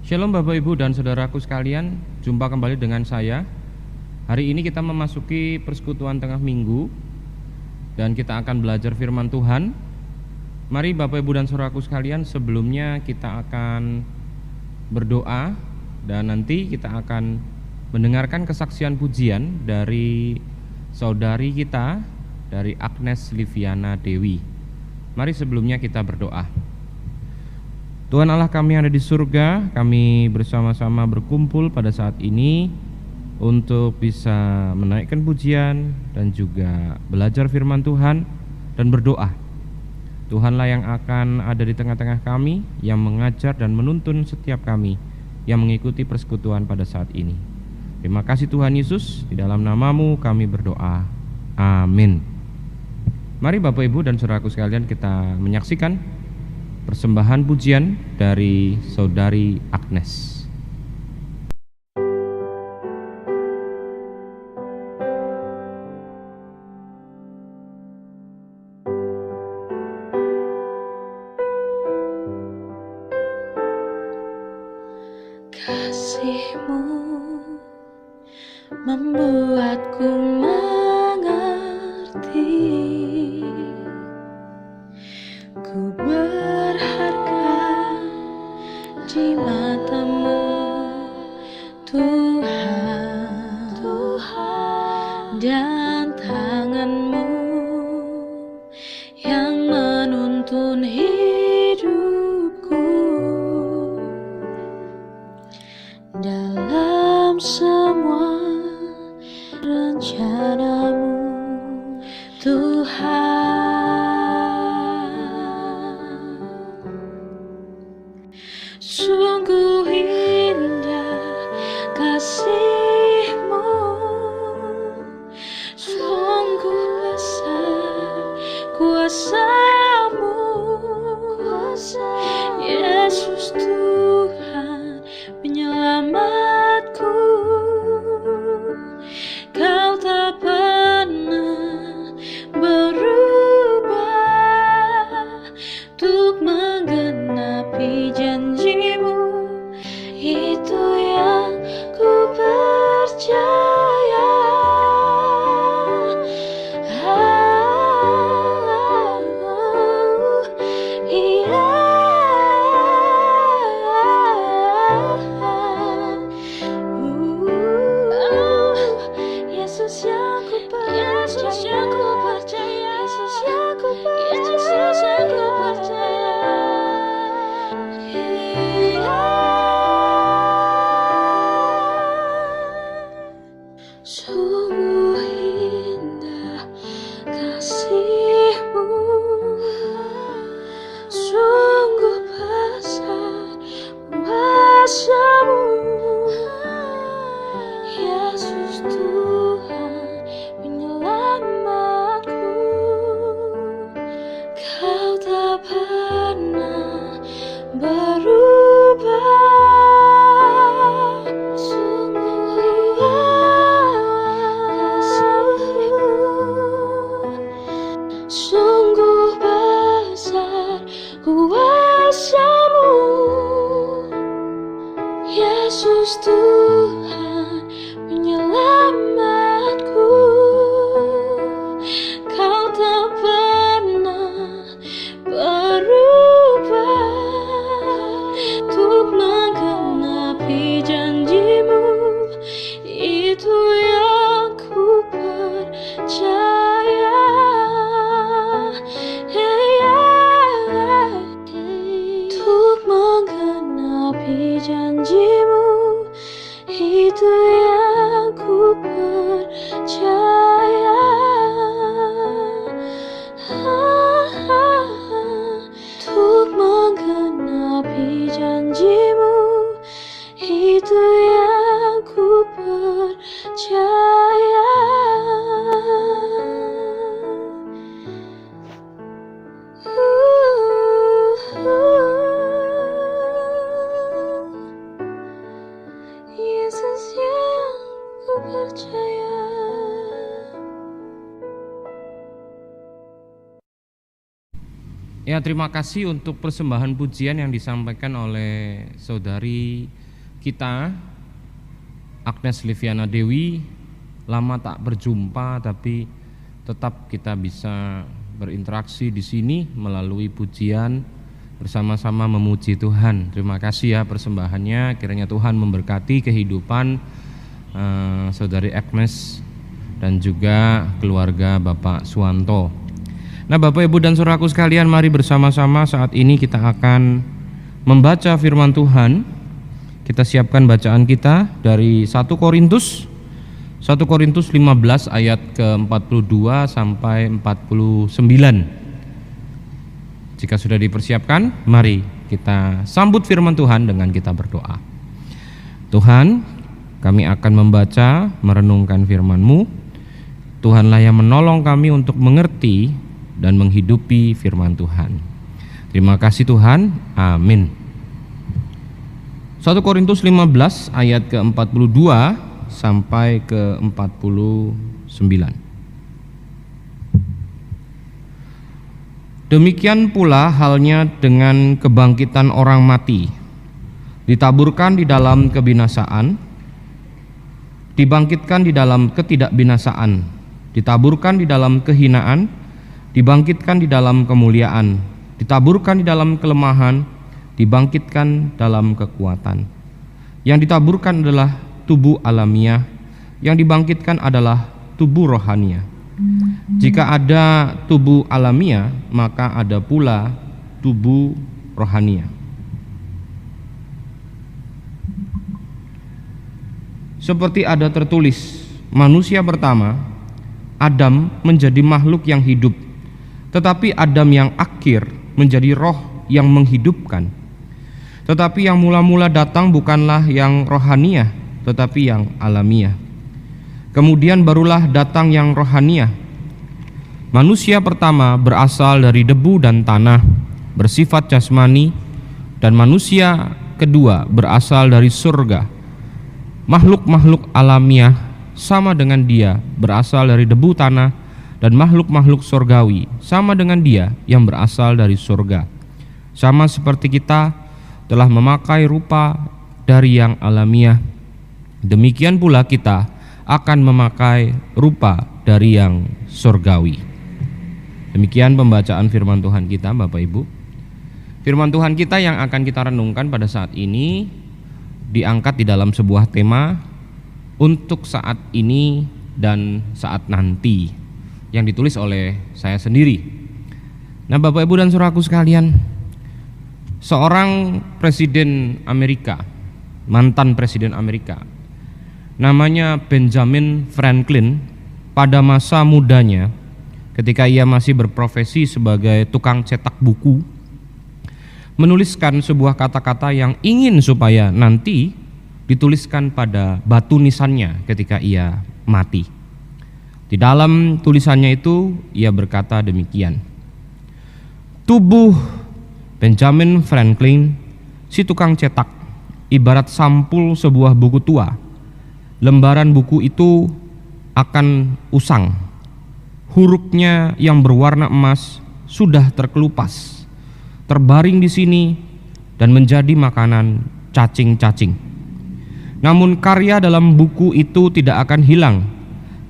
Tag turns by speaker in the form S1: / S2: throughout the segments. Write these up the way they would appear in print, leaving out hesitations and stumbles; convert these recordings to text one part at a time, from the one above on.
S1: Shalom Bapak Ibu dan Saudaraku sekalian, jumpa kembali dengan saya. Hari ini kita memasuki persekutuan tengah minggu dan kita akan belajar firman Tuhan. Mari Bapak Ibu dan Saudaraku sekalian, sebelumnya kita akan berdoa dan nanti kita akan mendengarkan kesaksian pujian dari saudari kita, dari Agnes Liviana Dewi. Mari sebelumnya kita berdoa. Tuhan Allah kami yang ada di surga, kami bersama-sama berkumpul pada saat ini untuk bisa menaikkan pujian dan juga belajar firman Tuhan dan berdoa. Tuhanlah yang akan ada di tengah-tengah kami, yang mengajar dan menuntun setiap kami yang mengikuti persekutuan pada saat ini. Terima kasih Tuhan Yesus, di dalam nama-Mu kami berdoa. Amin. Mari Bapak Ibu dan saudaraku sekalian, kita menyaksikan persembahan pujian dari saudari Agnes.
S2: Kasih-Mu membuatku mengerti, ku berharga di mata-Mu, Tuhan, dan tangan-Mu yang menuntun hidupku. Dalam semua rencana-Mu, Tuhan, sungguh indah kasih-Mu, sungguh besar kuasa-Mu, Yesus Tuhan penyelamatku. Kau tak pernah berubah untuk menggenapi janji-Mu, itu yang ku percaya. Yesus yang ku percaya, Yesus yang ku percaya, Yesus yang ku percaya. Sungguh indah kasih-Mu, sungguh besar kuasa-Mu, Yesus Tuhan penyelamatku. Kau tak pernah berubah, sungguh besar kuasa-Mu, Yesus Tuhan penyelamatku. Kau tak pernah berubah untuk menggenapi janji-Mu, itu yang ku percaya. Untuk menggenapi janji-Mu, itu yang ku percaya. Untuk menggenapi janji-Mu, itu yang ku percaya. Yesus yang ku percaya.
S1: Ya, terima kasih untuk persembahan pujian yang disampaikan oleh saudari kita Agnes Liviana Dewi. Lama tak berjumpa, tapi tetap kita bisa berinteraksi di sini melalui pujian, bersama-sama memuji Tuhan. Terima kasih ya persembahannya. Kiranya Tuhan memberkati kehidupan saudari Agnes dan juga keluarga Bapak Suwanto. Nah, Bapak, Ibu, dan saudaraku sekalian, mari bersama-sama saat ini kita akan membaca firman Tuhan. Kita siapkan bacaan kita dari 1 Korintus 15 ayat ke-42 sampai 49. Jika sudah dipersiapkan, mari kita sambut firman Tuhan dengan kita berdoa. Tuhan, kami akan membaca, merenungkan firman-Mu. Tuhanlah yang menolong kami untuk mengerti dan menghidupi firman Tuhan. Terima kasih Tuhan, amin. 1 Korintus 15 ayat ke-42 sampai ke-49. Demikian pula halnya dengan kebangkitan orang mati, ditaburkan di dalam kebinasaan, dibangkitkan di dalam ketidakbinasaan, ditaburkan di dalam kehinaan, dibangkitkan di dalam kemuliaan, ditaburkan di dalam kelemahan, dibangkitkan dalam kekuatan. Yang ditaburkan adalah tubuh alamiah, yang dibangkitkan adalah tubuh rohania. Jika ada tubuh alamiah, maka ada pula tubuh rohania. Seperti ada tertulis, manusia pertama, Adam, menjadi makhluk yang hidup, tetapi Adam yang akhir menjadi roh yang menghidupkan. Tetapi yang mula-mula datang bukanlah yang rohaniah, tetapi yang alamiah. Kemudian barulah datang yang rohaniah. Manusia pertama berasal dari debu dan tanah, bersifat jasmani, dan manusia kedua berasal dari surga. Makhluk-makhluk alamiah sama dengan dia berasal dari debu tanah, dan makhluk-makhluk surgawi sama dengan dia yang berasal dari surga. Sama seperti kita telah memakai rupa dari yang alamiah, demikian pula kita akan memakai rupa dari yang surgawi. Demikian pembacaan firman Tuhan kita, Bapak Ibu. Firman Tuhan kita yang akan kita renungkan pada saat ini diangkat di dalam sebuah tema untuk saat ini dan saat nanti, yang ditulis oleh saya sendiri. Nah, Bapak, Ibu, dan saudaraku sekalian, seorang presiden Amerika, mantan presiden Amerika, namanya Benjamin Franklin, pada masa mudanya ketika ia masih berprofesi sebagai tukang cetak buku, menuliskan sebuah kata-kata yang ingin supaya nanti dituliskan pada batu nisannya ketika ia mati. Di dalam tulisannya itu ia berkata demikian: tubuh Benjamin Franklin, si tukang cetak, ibarat sampul sebuah buku tua. Lembaran buku itu akan usang. Hurufnya yang berwarna emas sudah terkelupas, terbaring di sini dan menjadi makanan cacing-cacing. Namun karya dalam buku itu tidak akan hilang,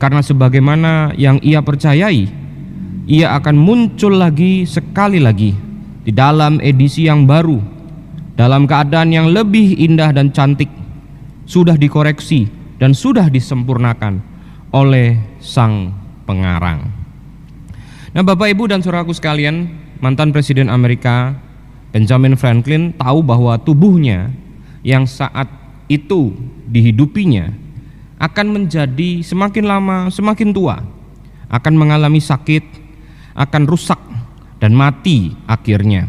S1: karena sebagaimana yang ia percayai, ia akan muncul lagi sekali lagi di dalam edisi yang baru, dalam keadaan yang lebih indah dan cantik, sudah dikoreksi dan sudah disempurnakan oleh sang pengarang. Nah, Bapak, Ibu, dan saudaraku sekalian, mantan presiden Amerika Benjamin Franklin tahu bahwa tubuhnya yang saat itu dihidupinya akan menjadi semakin lama semakin tua, akan mengalami sakit, akan rusak dan mati akhirnya.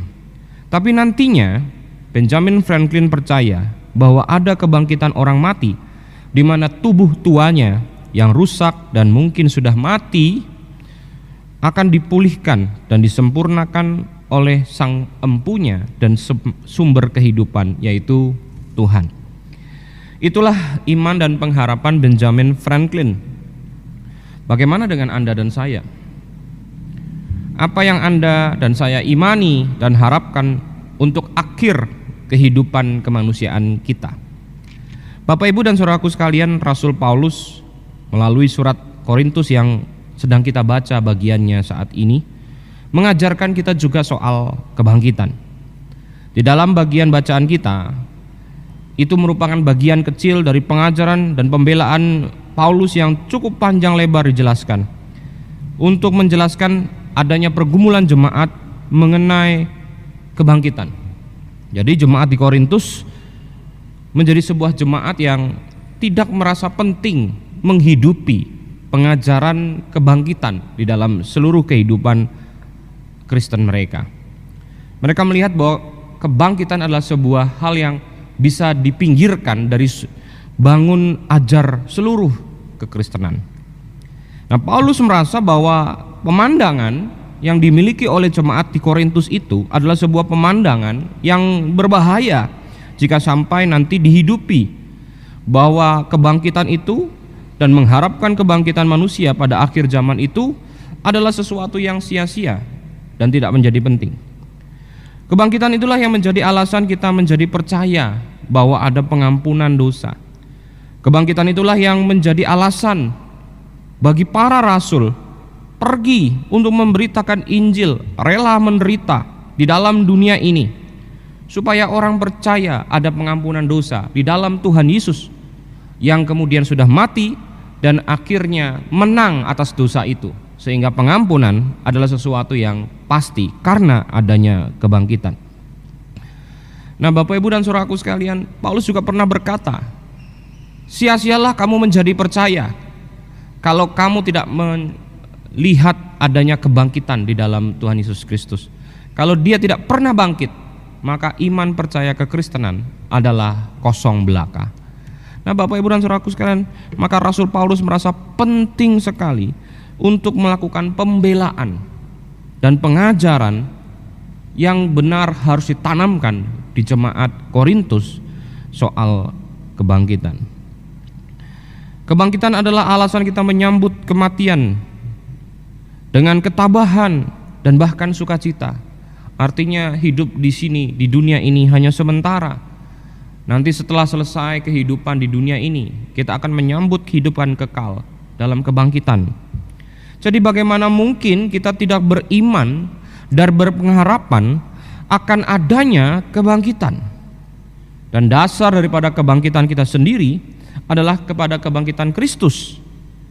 S1: Tapi nantinya Benjamin Franklin percaya bahwa ada kebangkitan orang mati, di mana tubuh tuanya yang rusak dan mungkin sudah mati akan dipulihkan dan disempurnakan oleh sang empunya dan sumber kehidupan, yaitu Tuhan. Itulah iman dan pengharapan Benjamin Franklin. Bagaimana dengan Anda dan saya? apa yang Anda dan saya imani dan harapkan untuk akhir kehidupan kemanusiaan kita. Bapak, Ibu, dan saudaraku sekalian, Rasul Paulus melalui surat Korintus yang sedang kita baca bagiannya saat ini mengajarkan kita juga soal kebangkitan. Di dalam bagian bacaan kita, itu merupakan bagian kecil dari pengajaran dan pembelaan Paulus yang cukup panjang lebar dijelaskan untuk menjelaskan adanya pergumulan jemaat mengenai kebangkitan. Jadi jemaat di Korintus menjadi sebuah jemaat yang tidak merasa penting menghidupi pengajaran kebangkitan di dalam seluruh kehidupan Kristen mereka. Mereka melihat bahwa kebangkitan adalah sebuah hal yang bisa dipinggirkan dari bangun ajar seluruh kekristenan. Nah, Paulus merasa bahwa pemandangan yang dimiliki oleh jemaat di Korintus itu adalah sebuah pemandangan yang berbahaya jika sampai nanti dihidupi, bahwa kebangkitan itu dan mengharapkan kebangkitan manusia pada akhir zaman itu adalah sesuatu yang sia-sia dan tidak menjadi penting. Kebangkitan itulah yang menjadi alasan kita menjadi percaya bahwa ada pengampunan dosa. Kebangkitan itulah yang menjadi alasan bagi para rasul pergi untuk memberitakan Injil, rela menderita di dalam dunia ini supaya orang percaya ada pengampunan dosa di dalam Tuhan Yesus yang kemudian sudah mati dan akhirnya menang atas dosa itu, sehingga pengampunan adalah sesuatu yang pasti karena adanya kebangkitan. Nah, Bapak, Ibu, dan saudaraku sekalian, Paulus juga pernah berkata, sia-sialah kamu menjadi percaya kalau kamu tidak melihat adanya kebangkitan di dalam Tuhan Yesus Kristus. Kalau dia tidak pernah bangkit, maka iman percaya kekristenan adalah kosong belaka. Nah, Bapak, Ibu, dan saudaraku sekalian, maka Rasul Paulus merasa penting sekali untuk melakukan pembelaan dan pengajaran yang benar harus ditanamkan di jemaat Korintus soal kebangkitan. Kebangkitan adalah alasan kita menyambut kematian dengan ketabahan dan bahkan sukacita. Artinya hidup di sini, di dunia ini hanya sementara. Nanti setelah selesai kehidupan di dunia ini, kita akan menyambut kehidupan kekal dalam kebangkitan. Jadi bagaimana mungkin kita tidak beriman dan berpengharapan akan adanya kebangkitan? Dan dasar daripada kebangkitan kita sendiri adalah kepada kebangkitan Kristus.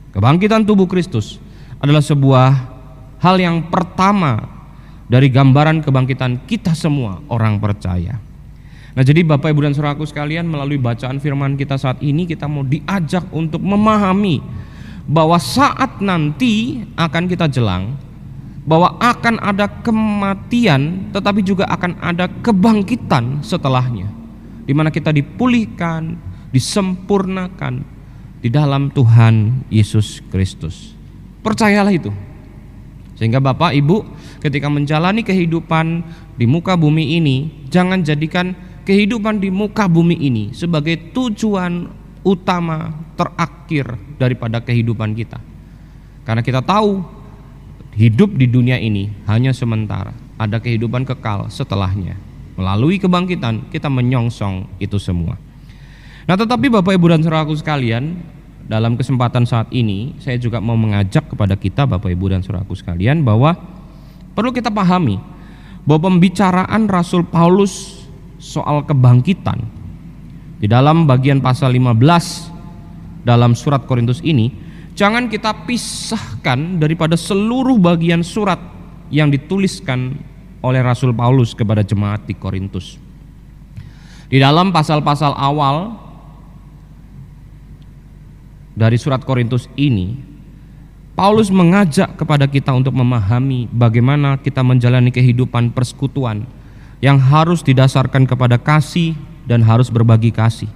S1: Kebangkitan tubuh Kristus adalah sebuah hal yang pertama dari gambaran kebangkitan kita semua orang percaya. Nah, jadi Bapak, Ibu, dan saudaraku sekalian, melalui bacaan firman kita saat ini kita mau diajak untuk memahami bahwa saat nanti akan kita jelang, bahwa akan ada kematian tetapi juga akan ada kebangkitan setelahnya, di mana kita dipulihkan, disempurnakan di dalam Tuhan Yesus Kristus. Percayalah itu. Sehingga Bapak, Ibu, ketika menjalani kehidupan di muka bumi ini, jangan jadikan kehidupan di muka bumi ini sebagai tujuan utama terakhir daripada kehidupan kita. Karena kita tahu hidup di dunia ini hanya sementara, ada kehidupan kekal setelahnya. Melalui kebangkitan kita menyongsong itu semua. Nah, tetapi Bapak, Ibu, dan saudaraku sekalian, dalam kesempatan saat ini saya juga mau mengajak kepada kita, Bapak, Ibu, dan saudaraku sekalian, bahwa perlu kita pahami bahwa pembicaraan Rasul Paulus soal kebangkitan di dalam bagian pasal 15 dalam surat Korintus ini jangan kita pisahkan daripada seluruh bagian surat yang dituliskan oleh Rasul Paulus kepada jemaat di Korintus. Di dalam pasal-pasal awal dari surat Korintus ini, Paulus mengajak kepada kita untuk memahami bagaimana kita menjalani kehidupan persekutuan yang harus didasarkan kepada kasih dan harus berbagi kasih,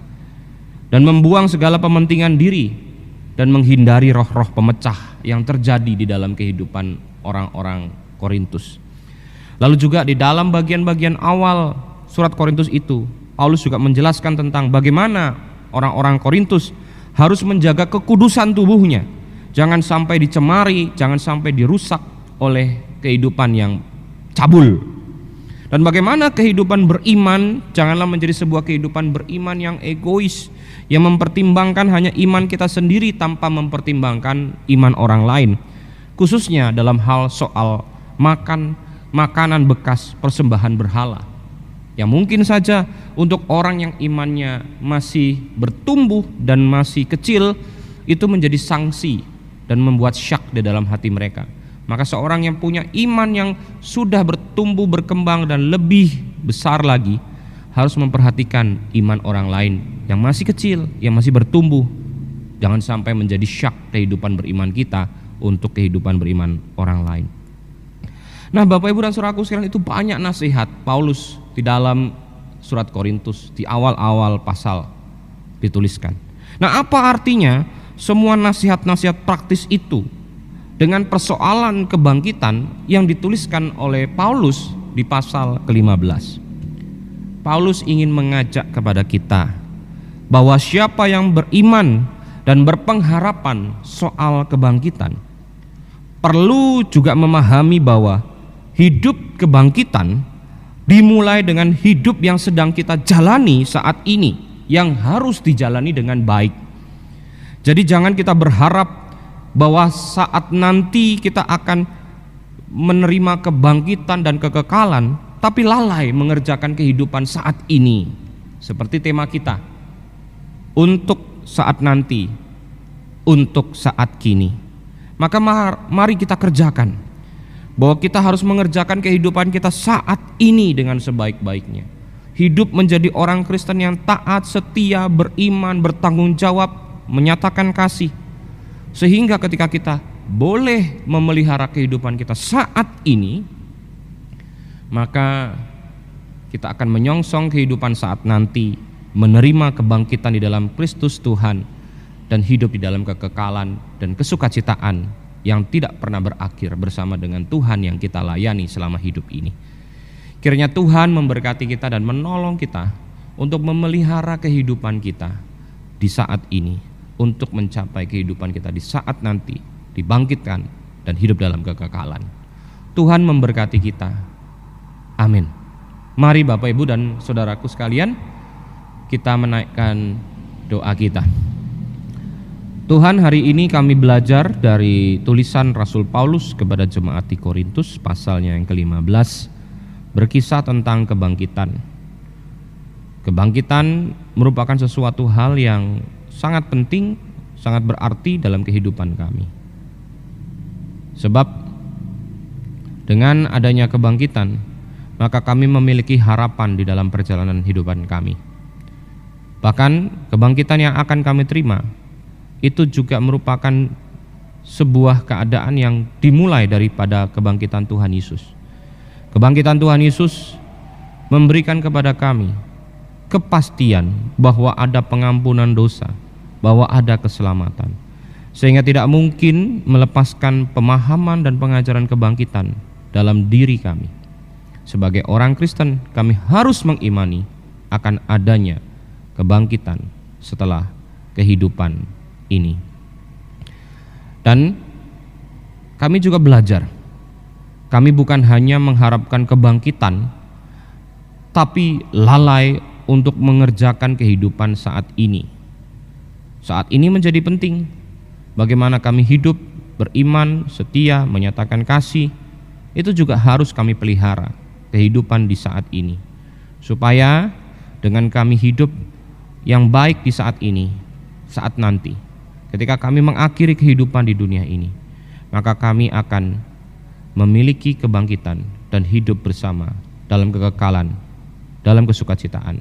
S1: dan membuang segala pementingan diri dan menghindari roh-roh pemecah yang terjadi di dalam kehidupan orang-orang Korintus. Lalu juga di dalam bagian-bagian awal surat Korintus itu, Paulus juga menjelaskan tentang bagaimana orang-orang Korintus harus menjaga kekudusan tubuhnya, jangan sampai dicemari, jangan sampai dirusak oleh kehidupan yang cabul. Dan bagaimana kehidupan beriman janganlah menjadi sebuah kehidupan beriman yang egois, yang mempertimbangkan hanya iman kita sendiri tanpa mempertimbangkan iman orang lain, khususnya dalam hal soal makanan bekas persembahan berhala, yang mungkin saja untuk orang yang imannya masih bertumbuh dan masih kecil itu menjadi sanksi dan membuat syak di dalam hati mereka. Maka seorang yang punya iman yang sudah bertumbuh, berkembang dan lebih besar lagi harus memperhatikan iman orang lain yang masih kecil, yang masih bertumbuh. Jangan sampai menjadi syak kehidupan beriman kita untuk kehidupan beriman orang lain. Nah, Bapak Ibu dan Saudaraku sekalian, itu banyak nasihat Paulus di dalam surat Korintus di awal-awal pasal dituliskan. Nah, apa artinya semua nasihat-nasihat praktis itu dengan persoalan kebangkitan yang dituliskan oleh Paulus di pasal ke-15? Paulus ingin mengajak kepada kita bahwa siapa yang beriman dan berpengharapan soal kebangkitan perlu juga memahami bahwa hidup kebangkitan dimulai dengan hidup yang sedang kita jalani saat ini, yang harus dijalani dengan baik. Jadi jangan kita berharap bahwa saat nanti kita akan menerima kebangkitan dan kekekalan, tapi lalai mengerjakan kehidupan saat ini. Seperti tema kita, untuk saat nanti, untuk saat kini. Maka mari kita kerjakan, bahwa kita harus mengerjakan kehidupan kita saat ini dengan sebaik-baiknya. Hidup menjadi orang Kristen yang taat, setia, beriman, bertanggung jawab, menyatakan kasih, sehingga ketika kita boleh memelihara kehidupan kita saat ini, maka kita akan menyongsong kehidupan saat nanti, menerima kebangkitan di dalam Kristus Tuhan, dan hidup di dalam kekekalan dan kesukacitaan yang tidak pernah berakhir bersama dengan Tuhan yang kita layani selama hidup ini. Kiranya Tuhan memberkati kita dan menolong kita untuk memelihara kehidupan kita di saat ini, untuk mencapai kehidupan kita di saat nanti, dibangkitkan dan hidup dalam kekekalan. Tuhan memberkati kita. Amin. Mari Bapak Ibu dan Saudaraku sekalian, kita menaikkan doa kita. Tuhan, hari ini kami belajar dari tulisan Rasul Paulus kepada jemaat di Korintus, pasalnya yang ke-15, berkisah tentang kebangkitan. Kebangkitan merupakan sesuatu hal yang sangat penting, sangat berarti dalam kehidupan kami. Sebab dengan adanya kebangkitan, maka kami memiliki harapan di dalam perjalanan kehidupan kami. Bahkan kebangkitan yang akan kami terima itu juga merupakan sebuah keadaan yang dimulai daripada kebangkitan Tuhan Yesus. Kebangkitan Tuhan Yesus memberikan kepada kami kepastian bahwa ada pengampunan dosa, bahwa ada keselamatan, sehingga tidak mungkin melepaskan pemahaman dan pengajaran kebangkitan dalam diri kami. Sebagai orang Kristen, kami harus mengimani akan adanya kebangkitan setelah kehidupan ini. Dan kami juga belajar, kami bukan hanya mengharapkan kebangkitan, tapi lalai untuk mengerjakan kehidupan saat ini. Saat ini menjadi penting. Bagaimana kami hidup, beriman, setia, menyatakan kasih, itu juga harus kami pelihara kehidupan di saat ini, supaya dengan kami hidup yang baik di saat ini, saat nanti, ketika kami mengakhiri kehidupan di dunia ini, maka kami akan memiliki kebangkitan dan hidup bersama dalam kekekalan, dalam kesukacitaan,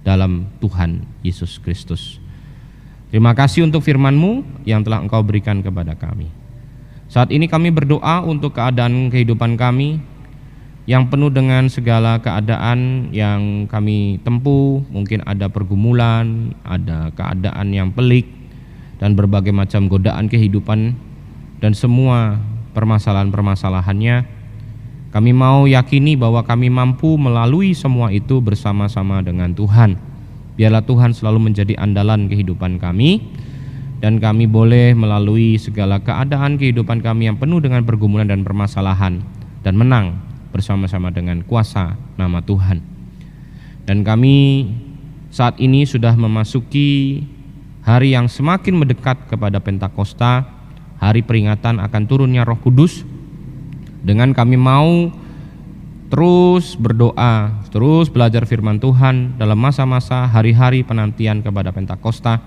S1: dalam Tuhan Yesus Kristus. Terima kasih untuk firman-Mu yang telah Engkau berikan kepada kami. Saat ini kami berdoa untuk keadaan kehidupan kami yang penuh dengan segala keadaan yang kami tempuh. Mungkin ada pergumulan, ada keadaan yang pelik, dan berbagai macam godaan kehidupan, dan semua permasalahan-permasalahannya. Kami mau yakini bahwa kami mampu melalui semua itu bersama-sama dengan Tuhan. Biarlah Tuhan selalu menjadi andalan kehidupan kami, dan kami boleh melalui segala keadaan kehidupan kami yang penuh dengan pergumulan dan permasalahan dan menang bersama-sama dengan kuasa nama Tuhan. Dan kami saat ini sudah memasuki hari yang semakin mendekat kepada Pentakosta, hari peringatan akan turunnya Roh Kudus. Dengan kami mau terus berdoa, terus belajar firman Tuhan dalam masa-masa hari-hari penantian kepada Pentakosta,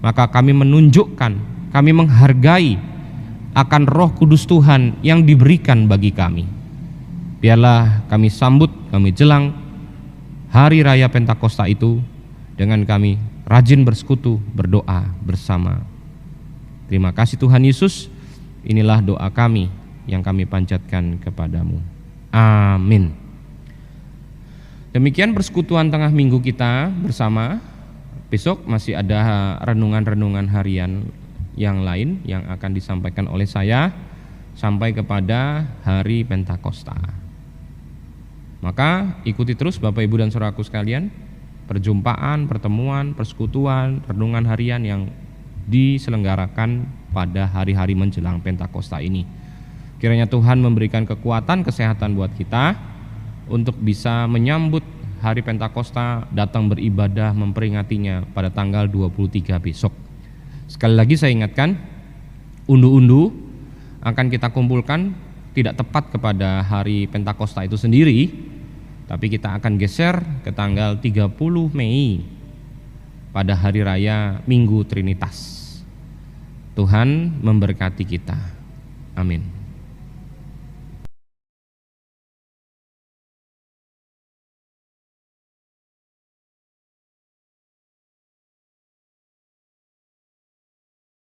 S1: maka kami menunjukkan, kami menghargai akan Roh Kudus Tuhan yang diberikan bagi kami. Biarlah kami sambut, kami jelang hari raya Pentakosta itu dengan kami rajin bersekutu, berdoa bersama. Terima kasih Tuhan Yesus, inilah doa kami yang kami panjatkan kepadamu. Amin. Demikian persekutuan tengah minggu kita bersama. Besok masih ada renungan-renungan harian yang lain yang akan disampaikan oleh saya sampai kepada hari Pentakosta. Maka ikuti terus Bapak Ibu dan saudaraku sekalian, perjumpaan, pertemuan, persekutuan, renungan harian yang diselenggarakan pada hari-hari menjelang Pentakosta ini. Kiranya Tuhan memberikan kekuatan, kesehatan buat kita untuk bisa menyambut hari Pentakosta, datang beribadah memperingatinya pada tanggal 23 besok. Sekali lagi saya ingatkan, undu-undu akan kita kumpulkan tidak tepat kepada hari Pentakosta itu sendiri, tapi kita akan geser ke tanggal 30 Mei pada hari raya Minggu Trinitas. Tuhan memberkati kita. Amin.